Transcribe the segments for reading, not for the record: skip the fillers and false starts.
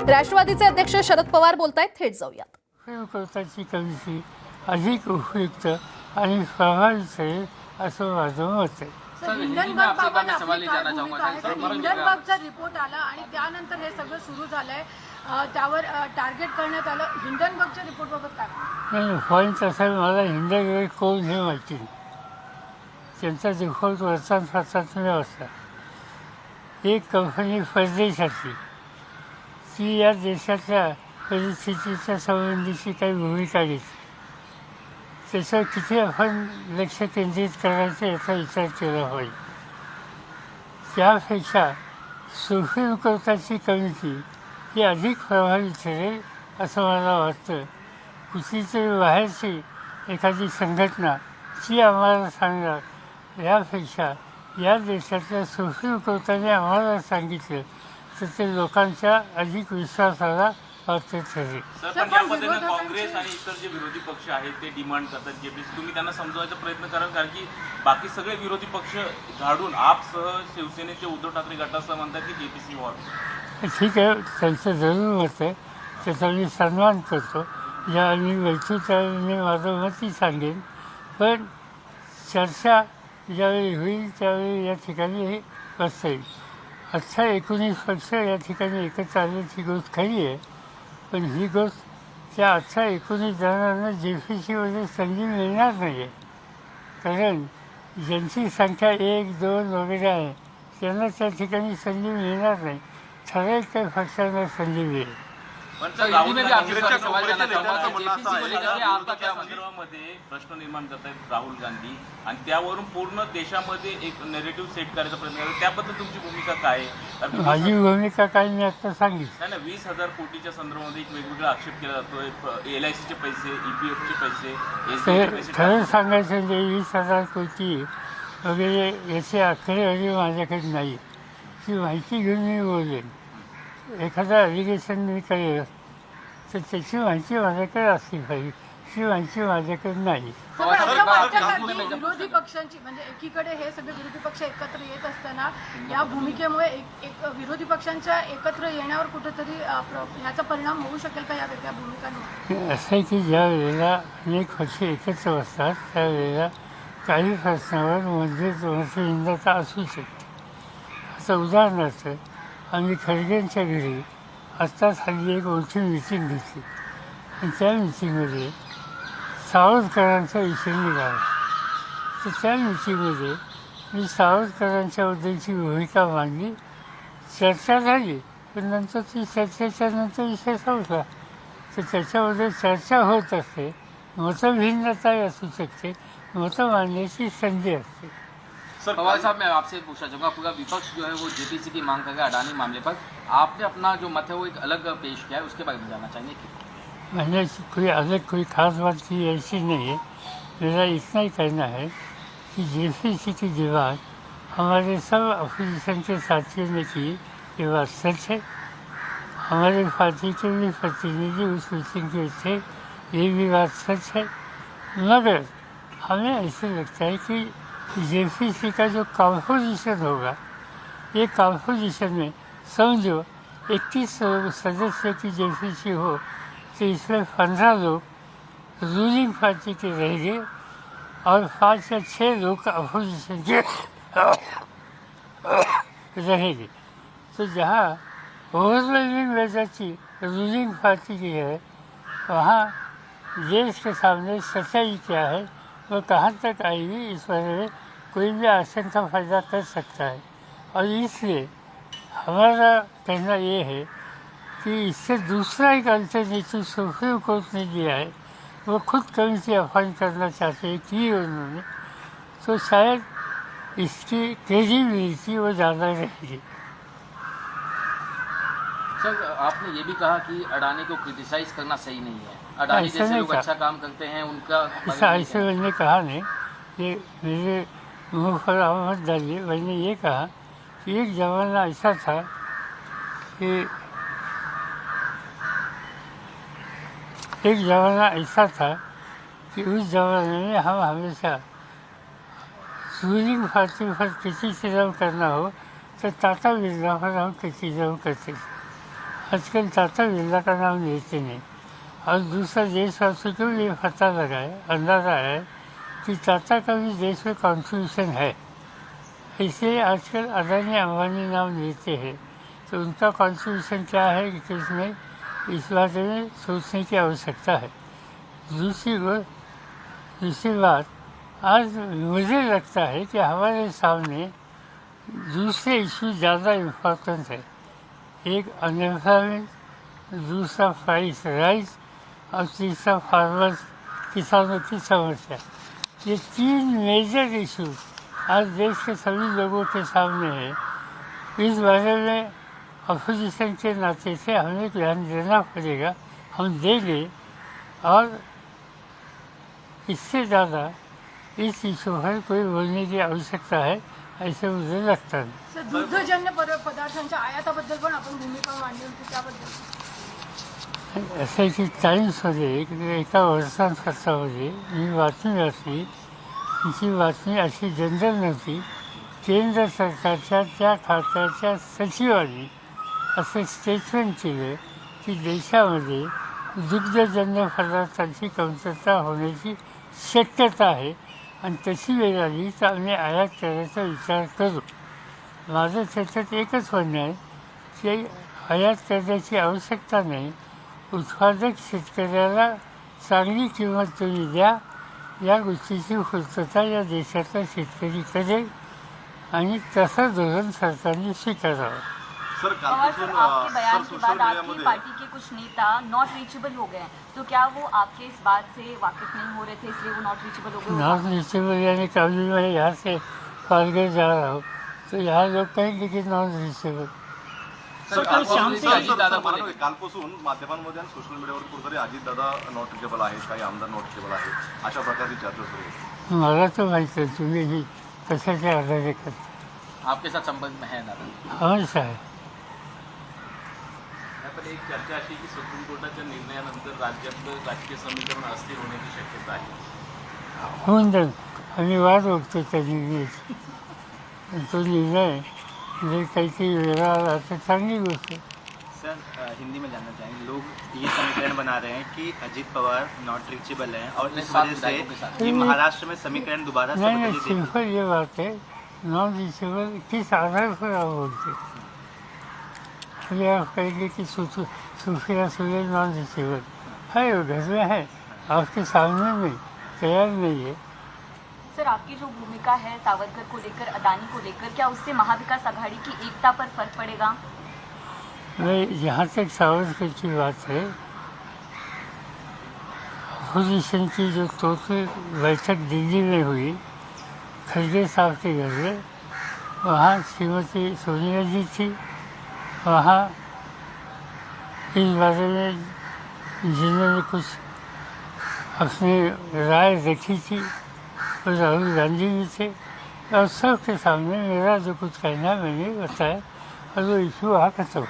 राष्ट्रवादीचे अध्यक्ष शरद पवार बोलतायत, थेट जाऊयात. उपयुक्ताची कमिटी अधिक उपयुक्त आणि प्रभावी ठरेल असं माझं मत आहे. हिंडनबर्गचा रिपोर्ट आला आणि त्यानंतर हे सगळं सुरू झालंय, त्यावर टार्गेट करण्यात आलं. हिंडनबर्गच्या रिपोर्ट बाबत काय? नाही, पॉईंट असा मला हिंडनबर्ग कोण हे माहिती नाही. त्यांचा डिफॉल्ट वर्तमानपत्रात मी वाचला. एक कंपनी परदेशाची ती या देशातल्या परिस्थितीच्या संबंधीची काही भूमिका घेते, त्याच्यावर किती आपण लक्ष केंद्रित करायचं याचा विचार केला पाहिजे. त्यापेक्षा सुप्रीम कोर्टाची कमिटी ही अधिक प्रभावी ठरेल असं मला वाटतं. कुठलीतरी बाहेरची एखादी संघटना ती आम्हाला सांगणार यापेक्षा या देशातल्या सुप्रीम कोर्टाने आम्हाला सांगितलं तर ते लोकांच्या अधिक विश्वासाला पात्र ठरेल. सर, पण या पद्धतीने काँग्रेस आणि इतर जे विरोधी पक्ष आहेत ते डिमांड करतात, जेपीसी तुम्ही त्यांना समजवायचा प्रयत्न कराल, कारण की बाकी सगळे विरोधी पक्ष झाडून आपसह शिवसेनेचे उद्धव ठाकरे गटासह म्हणतात की जेपीसी व्हावं. ठीक आहे, त्यांचं जरूर मत आहे, त्याचा मी सन्मान करतो. ज्या मी बैठू त्यावेळी माझं मतही सांगेन, पण चर्चा ज्यावेळी होईल त्यावेळी या ठिकाणी हे बसता येईल. 18-19 पक्ष या ठिकाणी एकत्र आल्याची गोष्ट खरी आहे, पण ही गोष्ट त्या 18-19 जणांना जेपीसीमध्ये संधी मिळणार नाही आहे. कारण ज्यांची संख्या 1-2 वगैरे आहे त्यांना त्या ठिकाणी संधी मिळणार नाही. ठराविक काही पक्षांना संधी मिळेल. पण संदर्भामध्ये प्रश्न निर्माण करत आहेत राहुल गांधी, आणि त्यावरून पूर्ण देशामध्ये एक नेरेटिव्ह सेट करायचा प्रयत्न करतात. त्याबद्दल तुमची भूमिका काय आहे? माझी भूमिका काय मी आता सांगितलं नाही, 20,000 कोटीच्या संदर्भामध्ये एक वेगवेगळा आक्षेप केला जातोय. LICचे पैसे, EPFचे पैसे, ते खरं सांगायचं म्हणजे 20,000 कोटी वगैरे याचे आकडेवारी माझ्याकडे नाही. ती माहिती घेऊन मी बोलेन. एखादा ॲलिगेशन मी करेल तर त्याची माहिती माझ्याकडे असली पाहिजे. ती माहिती माझ्याकडे नाही. विरोधी पक्षांची म्हणजे एकीकडे हे सगळे विरोधी पक्ष एकत्र येत असताना या भूमिकेमुळे एक विरोधी पक्षांच्या एकत्र येण्यावर कुठेतरी याचा परिणाम होऊ शकेल का या वेगळ्या भूमिकांवर? असं आहे की ज्या वेळेला अनेक पक्ष एकत्र बसतात त्यावेळेला काही प्रश्नावर मतभेदता असू शकते. आता उदाहरणार्थ आम्ही खडगेंच्या घरी आत्ताच हल्ली एक मोठी मिटिंग घेतली आणि त्या मिटिंगमध्ये सावरकरांचा विषय निघाला. तर त्या मिटिंगमध्ये मी सावरकरांच्याबद्दलची भूमिका मांडली. चर्चा झाली, पण नंतर ती चर्चेच्या नंतर विषय संपला. तर त्याच्याबद्दल चर्चा होत असते, मतभिन्नताही असू शकते, मतं मांडण्याची संधी असते. पवार साहब, मैं आपसे पूछना चाहूँगा, पूरा विपक्ष जो है वो जेपीसी की मांग कर रहा है अडानी मामले पर. आपने अपना जो मत है वो एक अलग पेश किया है, उसके बारे में जानना चाहेंगे कि मैंने कोई अलग कोई खास बात की ऐसी नहीं है. मेरा इतना ही कहना है कि जेपीसी की दीवार हमारे सब अपोजिशन के साथियों ने की, ये बात सच है. हमारे पार्टी के भी प्रतिनिधि उस मीटिंग के थे, ये भी बात सच है. मगर हमें ऐसे लगता है कि जेपीसी का जो कॉम्पोजिशन होगा, ये कॉम्पोजिशन में समझो 21 सदस्य की जेपीसी हो तो इसमें 15 लोग रूलिंग पार्टी के रहेंगे और 5 या 6 लोग अपोजिशन के रहेंगे. तो जहाँ ओवरवेलमिंग मेजॉरिटी रूलिंग पार्टी की है, वहाँ देश के सामने सच्चाई क्या है वो कहाँ तक आएगी, इस बारे में कोई भी आशंका पैदा कर सकता है. और इसलिए हमारा कहना ये है कि इससे दूसरा एक अल्टरनेटिव सुप्रीम कोर्ट ने दिया है. वो खुद कमिटी अपॉइंट करना चाहते हैं कि उन्होंने, तो शायद इसकी क्रेडिबिलिटी वो ज़्यादा रहेगी. सर, आपने ये भी कहा कि अडानी को क्रिटिसाइज करना सही नहीं है. अडानी जैसे लोग अच्छा काम करते हैं उनका ऐसे मैंने कहा नहीं, ये मेरे मुँह पर आवाज़ डालिए. मैंने ये कहा कि एक ज़माना ऐसा था कि उस ज़माने में हम हमेशा रूलिंग पार्टी पर क्रिटिसिज्म करना हो तो टाटा बिरला पर हम क्रिटिसिज्म करते थे. आजकल टाटा बिरला का नाम लेते नहीं। और दूसरा देशवासियों को भी ये पता लगा है, अंदाज़ा है कि टाटा का भी देश में कॉन्स्टिट्यूशन है। इसलिए आजकल अदानी अंबानी नाम लेते हैं, तो उनका कॉन्स्टिट्यूशन क्या है कि इसमें इस बारे में सोचने की आवश्यकता है। दूसरी बात, आज मुझे लगता है कि हमारे सामने दूसरे इशू ज़्यादा इम्पोर्टेंट है। एक अनएम्प्लॉयमेंट, दूसरा प्राइस राइज और तीसरा फार्मर्स किसानों की समस्या। ये 3 मेजर इशू आज देश के सभी लोगों के सामने है। इस बारे में अपोजिशन के नाते से हमें ध्यान देना पड़ेगा, हम देंगे। और इससे ज़्यादा इस इशू पर कोई बोलने की आवश्यकता है ऐसे मुझे लगता है। सर, दुग्धजन्य पदार्थांच्या आयाताबद्दल पण आपण भूमिका मांडली होती, त्याबद्दल असं की टाइम्समध्ये एका वर्तमानपत्रामध्ये मी बातमी वाचली. ती बातमी अशी जनरल नव्हती. केंद्र सरकारच्या त्या खात्याच्या सचिवांनी असं स्टेटमेंट केलं की देशामध्ये दुग्धजन्य पदार्थांची कमतरता होण्याची शक्यता आहे आणि तशी वेळ आली तर आम्ही आयात करायचा विचार करू. माझं त्याच्यात एकच म्हणणं आहे की आयात करण्याची आवश्यकता नाही. उत्पादक शेतकऱ्याला चांगली किंमत तुम्ही द्या, या गोष्टीची पूर्तता या देशातला शेतकरी करेल आणि तसं धोरण सरकारने स्वीकारावं. पवार साहब, आपके बयान के बाद आपकी पार्टी के कुछ नेता नॉट रीचेबल हो गए हैं, तो क्या वो आपके इस बात से वाकिफ नहीं हो रहे थे इसलिए वो नॉट रीचेबल हो गए? नॉन रिचेबल यानी कभी मैं यहाँ से पालघर जा रहा हूँ तो यहाँ लोग कहेंगे कि नॉन रिचेबल. कालपासून माध्यमांमध्ये आणि सोशल मीडियावर कुठेतरी अजितदादा नॉट रिचेबल आहेत, काही आमदार नॉट रिचेबल आहेत, अशा प्रकारची चर्चा सुरू आहे. मला तर माहिती आहे तुम्ही ही कशाच्या आधारे करता. आपके साथ संबंध में है दादा? हमेशा आहे. पण एक चर्चा अशी की सुप्रीम कोर्टाच्या निर्णयानंतर राज्यातलं राजकीय समीकरण अस्थिर होण्याची शक्यता आहे. होऊन जाईल. आम्ही वाट बघतो त्या निर्णयाची. तो निर्णय जर काहीतरी वेगळा आला तर चांगली गोष्ट आहे. सर, हिंदी में जानना चाहेंगे, लोग ये समीकरण बना रहे हैं कि अजीत पवार नॉट रीचेबल हैं और इस वजह से ये महाराष्ट्र में समीकरण दोबारा से नहीं नहीं, बदल दिए. सिंपल ये बात है. नॉन रिचेबल किस आधार पर आप बोलते हैं? अभी आप कहेंगे कि सुफिया सुलेम नॉन रिचेबल है, वो घर में है, आपके सामने नहीं, तैयार नहीं है. सर, आपकी जो भूमिका है सावरकर को लेकर, अदानी को लेकर, क्या उससे महाविकास आघाड़ी की एकता पर फर्क पड़ेगा? मैं जहाँ तक सावरकर की बात है, अपोजिशन की जो टोटल बैठक दिल्ली में हुई खड़गे साहब के घर में, वहाँ श्रीमती सोनिया जी थी. वहाँ इस बारे में जिन्होंने कुछ अपनी राय रखी थी और राहुल गांधी भी थे और सबके सामने मेरा जो कुछ कहना मैंने बताया और वो इशू वहाँ खत्म हुआ.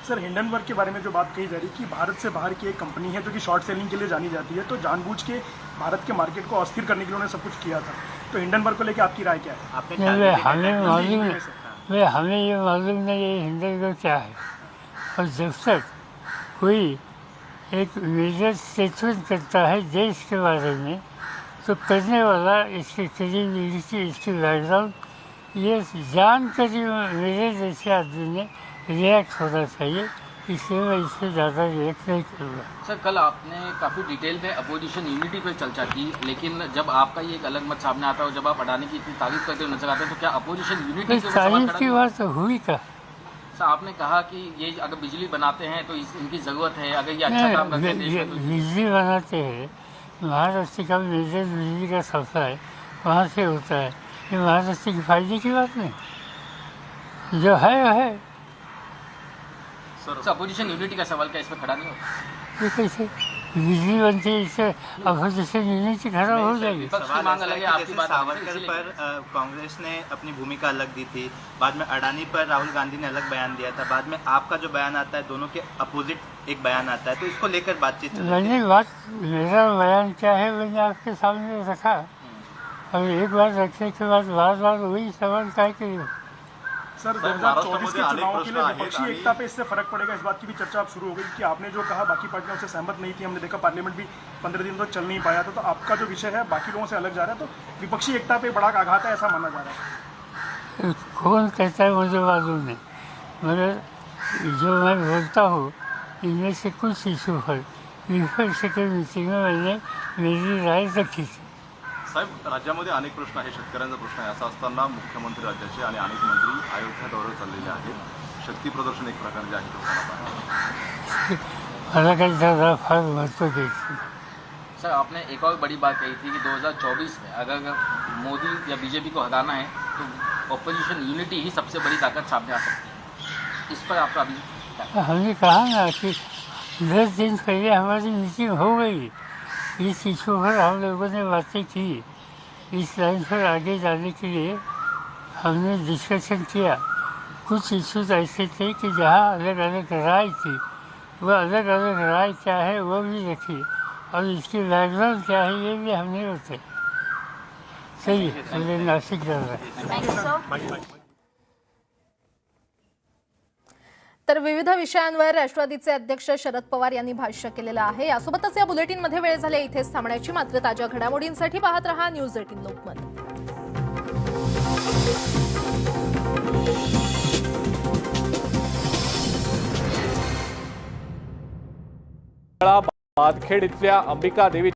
सर, हिंडनबर्ग के बारे में जो बात कही जा रही है कि भारत से बाहर की एक कंपनी है जो कि शॉर्ट सेलिंग के लिए जानी जाती है, तो जानबूझ के भारत के मार्केट को अस्थिर करने के लिए उन्होंने सब कुछ किया था. तो हिंडनबर्ग को लेकर आपकी राय क्या है? आपने हमें ये मालूम नहीं ये हिंडनबर्ग क्या है. और जब तक कोई एक मेजर स्टेटमेंट करता है देश के बारे में तो करने वाला इसकी क्रेडिबिलिटी, इसकी बैकग्राउंड ये जान कर ही मेरे जैसे आदमी ने रिएक्ट होना चाहिए. इसलिए मैं इससे ज़्यादा रिएक्ट नहीं करूँगा. सर, कल आपने काफ़ी डिटेल में अपोजिशन यूनिटी पर चर्चा की, लेकिन जब आपका ये एक अलग मत सामने आता है और जब आप अडानी की इतनी तारीफ करते हुए नजर आते हैं, तो क्या अपोजिशन यूनिटी के ऊपर सवाल तारीफ खड़ा की नहीं? बात तो हुई का. सर, आपने कहा कि ये अगर बिजली बनाते हैं तो इनकी ज़रूरत है, अगर ये अच्छा काम करते हैं देश में तो बिजली बनाते हैं. महाराष्ट्र का मेजर बिजली का सप्लाई वहाँ से होता है. ये महाराष्ट्र की फायदे की बात नहीं, जो है वो है. सर, अपोजिशन यूनिटी का सवाल क्या इसमें खड़ा नहीं होता? ये कैसे बिजली बनती है, इससे अपोजिशन यूनिटी खराब हो जाएगी. विपक्ष की सवाल मांग ऐसा अलग है, है कि आपकी जैसे बात अलग है, सावरकर इसीलिए- पर कांग्रेस ने अपनी भूमिका अलग दी थी, बाद में अडानी पर राहुल गांधी ने अलग बयान दिया था, बाद में आपका जो बयान आता है दोनों के अपोजिट एक बयान आता है, तो इसको लेकर बातचीत चल रही है. मैंने बात मेरा बयान क्या है मैंने आपके सामने रखा. और एक बार रखने के बाद बार बार वही सवाल काय के लिए. सर साहेब, 2024 के महाराष्ट्रामध्ये अनेक चुनावों के लिए प्रश्न आहेत विपक्षी आणि- एकता पे इससे फर्क पड़ेगा, इस बात की भी चर्चा अब शुरू हो गई कि आपने जो कहा बाकी पार्टियों से सहमत नहीं थी, हमने देखा पार्लियामेंट भी 15 दिन तक चल नहीं पाया था, तो आपका जो विषय है बाकी लोगों से अलग जा रहा है, तो विपक्षी एकता पे बड़ा आघात है ऐसा माना जा रहा है। कौन कहता है मुझे मालूम नहीं, मगर जो मैं बोलता हूँ इनमें से कुछ इशू पर विपक्ष की मीटिंग में मैंने मेरी राय रखी थी। साहेब, राज्यामध्ये अनेक प्रश्न आहे, शेतकऱ्यांचा प्रश्न आहे, असं असताना मुख्यमंत्री राज्याचे आणि अनेक मंत्री अयोध्या दौऱ्यावर चाललेले आहेत, शक्ती प्रदर्शन एक प्रकार जे आहे तो होणार आहे। मला काही त्याला फार महत्त्व द्यायचं। सर आपने एक और बड़ी बात कही थी कि 2024 में अगर मोदी या बीजेपी को हटाना है तो ऑपोजिशन यूनिटी ही सबसे बड़ी ताकत सामने आ सकती है, इस पर आपका अभी क्या? हमने कहा ना कि 10 दिन पहले हमारी मीटिंग हो गई, इस इशू पर हम लोगों ने बातें की, इस लाइन पर आगे जाने के लिए हमने डिस्कशन किया। कुछ इश्यूज ऐसे थे कि जहाँ अलग अलग राय थी, वह अलग अलग राय क्या है वो भी रखी, और इसकी बैकग्राउंड क्या है ये भी हमने बताया। सही है, चलिए नासिक जा रहा है। Thank you sir. तर विविध विषयांवर राष्ट्रवादीचे अध्यक्ष शरद पवार यांनी भाष्य केलेलं आहे। यासोबतच या बुलेटिनमध्ये वेळ झाली इथेच थांबण्याची। मात्र ताज्या घडामोडींसाठी पाहत रहा न्यूज 18 लोकमत। पाथखेड इथल्या अंबिका देवी